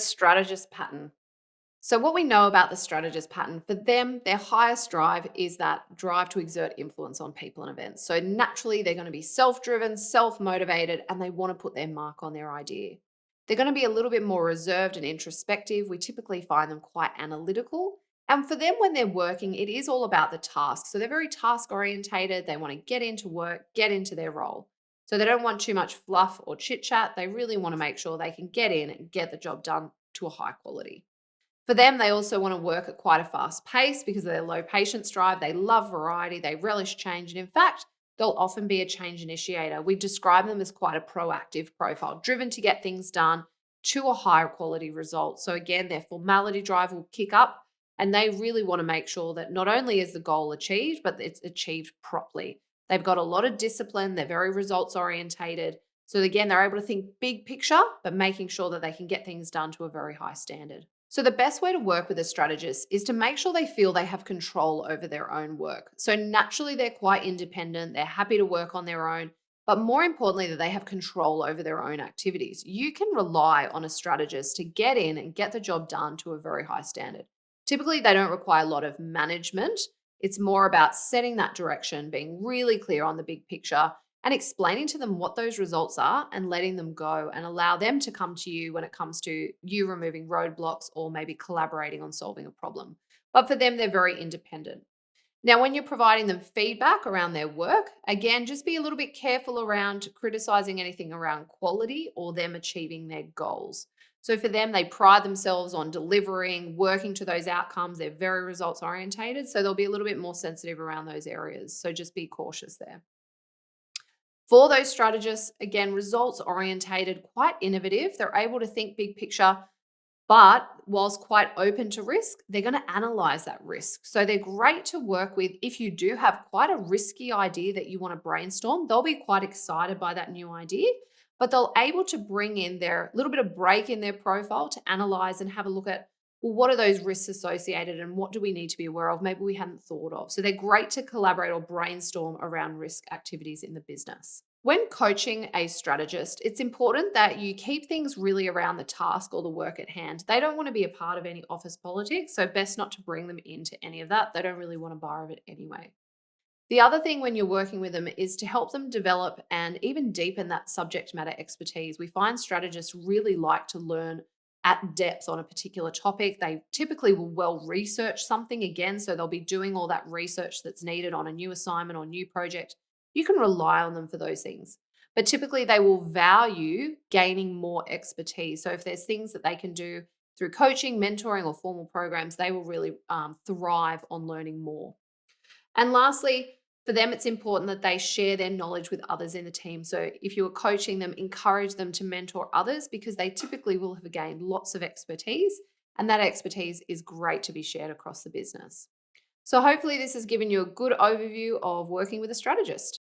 strategist pattern. So, what we know about the strategist pattern, for them, their highest drive is that drive to exert influence on people and events. So, naturally, they're going to be self driven, self motivated, and they want to put their mark on their idea. They're going to be a little bit more reserved and introspective. We typically find them quite analytical. And for them, when they're working, it is all about the task. So, they're very task orientated. They want to get into work, get into their role. So, they don't want too much fluff or chit chat. They really want to make sure they can get in and get the job done to a high quality. For them, they also want to work at quite a fast pace because of their low patience drive. They love variety, they relish change, and in fact, they'll often be a change initiator. We describe them as quite a proactive profile, driven to get things done to a higher quality result. So, again, their formality drive will kick up, and they really want to make sure that not only is the goal achieved, but it's achieved properly. They've got a lot of discipline, they're very results orientated. So, again, they're able to think big picture, but making sure that they can get things done to a very high standard. So, the best way to work with a strategist is to make sure they feel they have control over their own work. So, naturally, they're quite independent, they're happy to work on their own, but more importantly, that they have control over their own activities. You can rely on a strategist to get in and get the job done to a very high standard. Typically, they don't require a lot of management. It's more about setting that direction, being really clear on the big picture, and explaining to them what those results are and letting them go and allow them to come to you when it comes to you removing roadblocks or maybe collaborating on solving a problem. But for them, they're very independent. Now, when you're providing them feedback around their work, again, just be a little bit careful around criticizing anything around quality or them achieving their goals. So for them, they pride themselves on delivering, working to those outcomes. They're very results orientated. So they'll be a little bit more sensitive around those areas. So just be cautious there. For those strategists, again, results orientated, quite innovative. They're able to think big picture, but whilst quite open to risk, they're going to analyze that risk. So they're great to work with if you do have quite a risky idea that you want to brainstorm. They'll be quite excited by that new idea, but they'll able to bring in their little bit of break in their profile to analyze and have a look at, well, what are those risks associated and what do we need to be aware of? Maybe we hadn't thought of. So they're great to collaborate or brainstorm around risk activities in the business. When coaching a strategist, it's important that you keep things really around the task or the work at hand. They don't want to be a part of any office politics, so best not to bring them into any of that. They don't really want a bar of it anyway. The other thing when you're working with them is to help them develop and even deepen that subject matter expertise. We find strategists really like to learn at depth on a particular topic. They typically will well research something again, so they'll be doing all that research that's needed on a new assignment or new project. You can rely on them for those things. But typically, they will value gaining more expertise. So, if there's things that they can do through coaching, mentoring, or formal programs, they will really thrive on learning more. And lastly, for them, it's important that they share their knowledge with others in the team. So if you're coaching them, encourage them to mentor others because they typically will have gained lots of expertise, and that expertise is great to be shared across the business. So hopefully this has given you a good overview of working with a strategist.